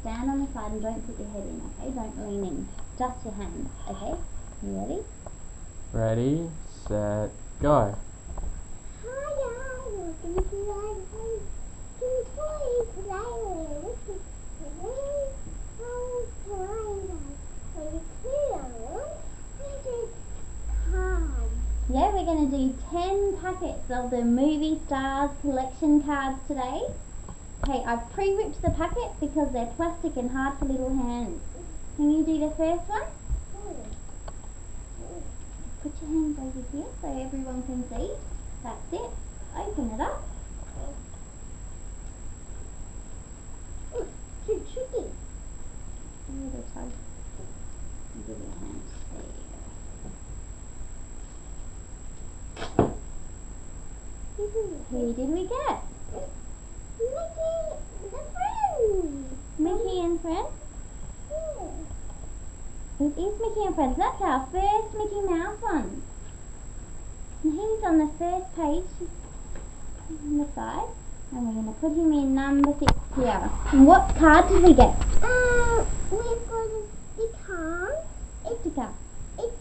stand on the side and don't put your head in, okay? Don't lean in. Just your hands, okay? You ready? Ready, set, go. Hi guys, welcome to my toy playroom. This is today's whole toy for the clear. This is cards. Yeah, we're going to do 10 packets of the Movie Stars collection cards today. Okay, I've pre-ripped the packet because they're plastic and hard for little hands. Can you do the first one? Put your hands over here so everyone can see. That's it. Open it up. Oh, too tricky. A little tug. Give your hands. There you go. Who did we get? Mickey the friend. Mickey and Friends? Yeah. It is Mickey and Friends. That's our first Mickey Mouse one. And he's on the first page on the side. And we're going to put him in number 6 here. And what card did we get? We've got a sticker. Sticker. It's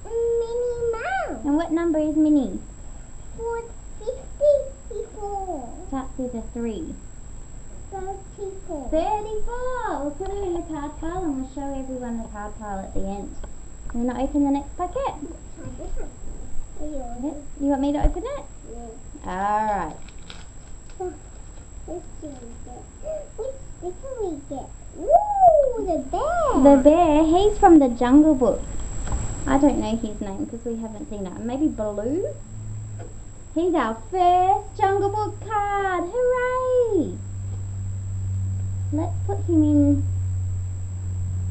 Minnie Mouse. And what number is Minnie? 54. Starts with a 3. 34. 34. We'll put it in the card pile and we'll show everyone the card pile at the end. You want to open the next packet? Are you on Yep. it? You want me to open it? Yeah. Alright. Which do we get? Which sticker we get? Ooh, the bear. The bear, he's from the Jungle Book. I don't know his name because we haven't seen it. Maybe Baloo? He's our first Jungle Book card. Hooray! Let's put him in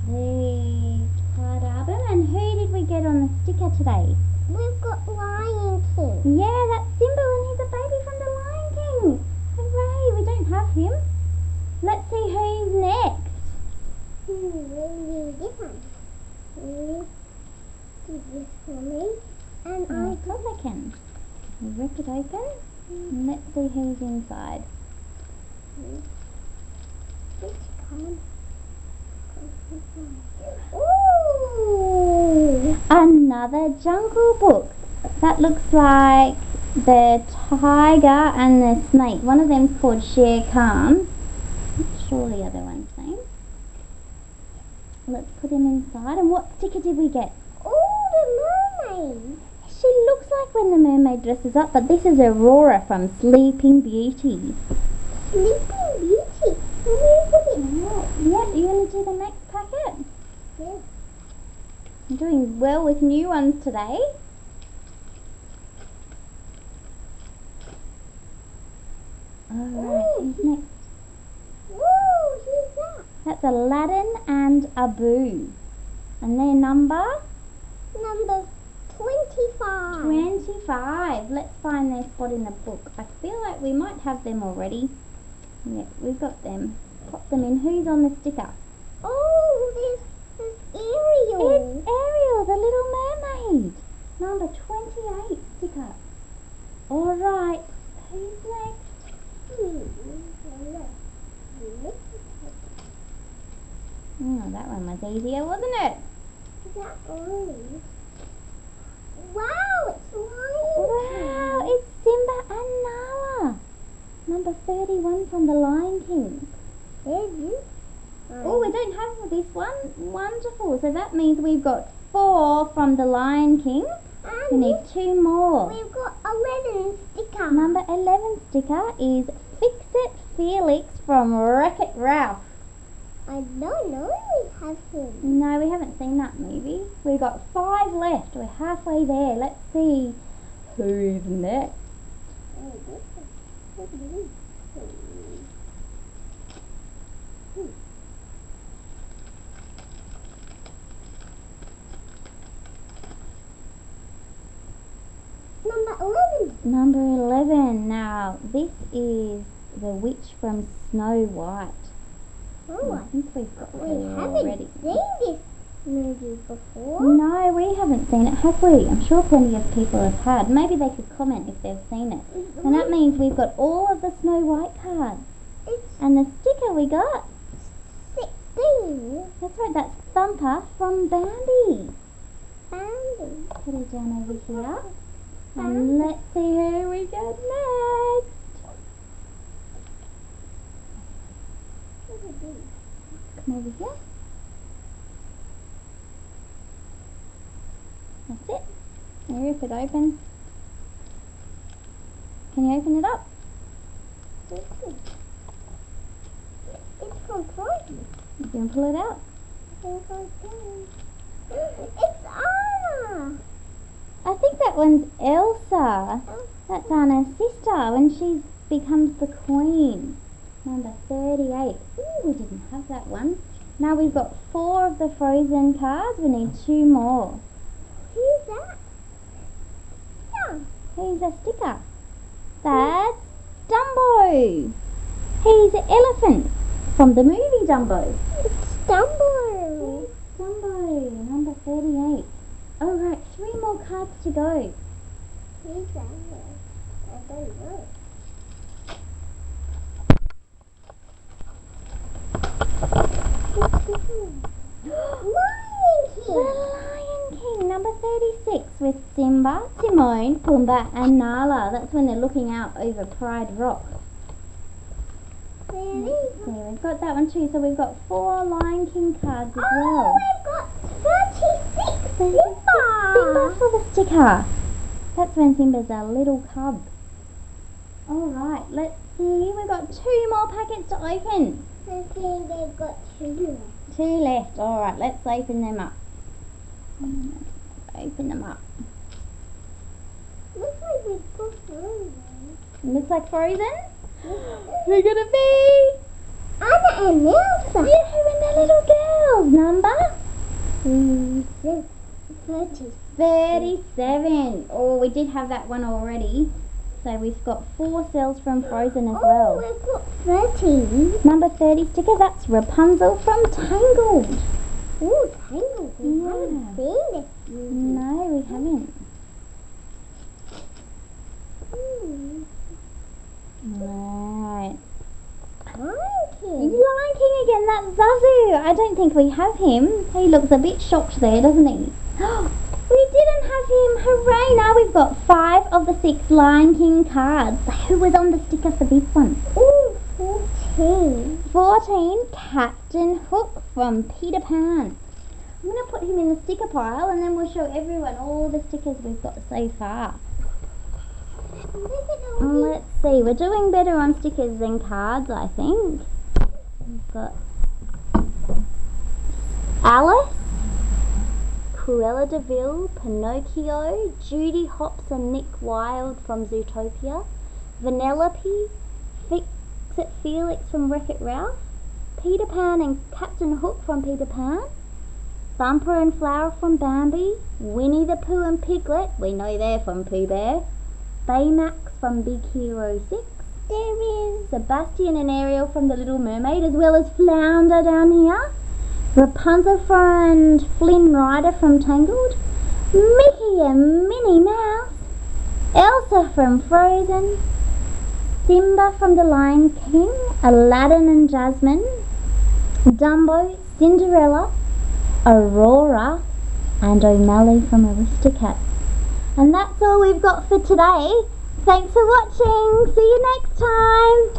the card album. And who did we get on the sticker today? We've got Lion King. Yeah, that's Simba and he's a baby from the Lion King. Hooray! We don't have him. Let's see who's next. Maybe this one. Do this for me. And Of course I can. We rip it open and let's see who's inside. Which card? Ooh! Another Jungle Book. That looks like the tiger and the snake. One of them's called Shere Khan. Not sure the other one's name. Let's put him inside. And what sticker did we get? Oh, the mermaid. She looks like when the mermaid dresses up, but this is Aurora from Sleeping Beauty. Sleeping Beauty. Let me put it out. Yeah, you want to do the next packet? Yeah. I'm doing well with new ones today. Alright, who's next? Whoa, who's that? That's Aladdin and Abu. And their number? Number 25. 25. Let's find their spot in the book. I feel like we might have them already. Yeah, we've got them. Pop them in. Who's on the sticker? Oh, there's Ariel. It's Ariel, the little mermaid. Number 28 sticker. Alright, who's next? Oh, that one was easier, wasn't it? Is that orange? Wow, it's Lion Wow, it's Simba and Nala. Number 31 from the Lion King. King. Oh, we don't have this one. Wonderful. So that means we've got 4 from the Lion King. We And need 2 more. we've got 11 sticker. Number 11 sticker is Fix It Felix from Wreck-It Ralph. I don't know we have him. No, we haven't seen that movie. We've got 5 left. We're halfway there. Let's see who's next. Number 11. Number 11. Now, this is the witch from Snow White. Oh, I think we've got we her haven't already. seen this movie before. No, we haven't seen it, have we? I'm sure plenty of people have had. Maybe they could comment if they've seen it. And that means we've got all of the Snow White cards. It's And the sticker we got. right, that's Thumper from Bambi. Bambi. Put her down over here. And let's see who we get next. Come over here. That's it. Now rip it open. Can you open it up? It's from Frozen. You can pull it out. It's Anna. I think that one's Elsa. That's Anna's sister when she becomes the queen. Number 38. Ooh, we didn't have that one. Now we've got 4 of the Frozen cards. We need 2 more. Who's that? Yeah. He's a sticker. That's Dumbo. He's an elephant from the movie Dumbo. It's Dumbo. Dumbo, number 38. Alright, 3 more cards to go. Who's that? I don't know. Lion The King. Lion King, number 36, with Simba, Timon, Pumbaa and Nala. That's when they're looking out over Pride Rock. Really? So we've got that one too. So we've got 4 Lion King cards as Oh, well. we've got 36. Simba Simba. for the sticker. That's when Simba's a little cub. Alright, let's see. We've got 2 more packets to open. I think they've got 2. 2 left. Alright, let's open them up. Open them up. Looks like we've got Frozen. Looks like Frozen. Who's gonna be? Anna and Elsa. Yeah, who and the little girls? Number? 30. 37. Oh, we did have that one already. So we've got 4 cells from Frozen as Oh, well. we've got 30. Number 30 sticker, that's Rapunzel from Tangled. Ooh, Tangled. We Yeah. haven't seen this movie. No, we haven't. Right. Lion King. Lion King again, that's Zazu. I don't think we have him. He looks a bit shocked there, doesn't he? We didn't have him. Hooray! Now we've got 5 of the 6 Lion King cards. Who was on the sticker for this one? Ooh, 14. 14, Captain Hook from Peter Pan. I'm going to put him in the sticker pile and then we'll show everyone all the stickers we've got so far. Look at all these. Let's see, we're doing better on stickers than cards, I think. We've got Alice, Cruella de Vil, Pinocchio, Judy Hopps and Nick Wilde from Zootopia, Vanellope, Fix-It Felix from Wreck-It Ralph, Peter Pan and Captain Hook from Peter Pan, Bumper and Flower from Bambi, Winnie the Pooh and Piglet, we know they're from Pooh Bear, Baymax from Big Hero 6, there is Sebastian and Ariel from The Little Mermaid, as well as Flounder down here, Rapunzel and Flynn Rider from Tangled, Mickey and Minnie Mouse, Elsa from Frozen, Simba from The Lion King, Aladdin and Jasmine, Dumbo, Cinderella, Aurora and O'Malley from Aristocats. And that's all we've got for today. Thanks for watching. See you next time.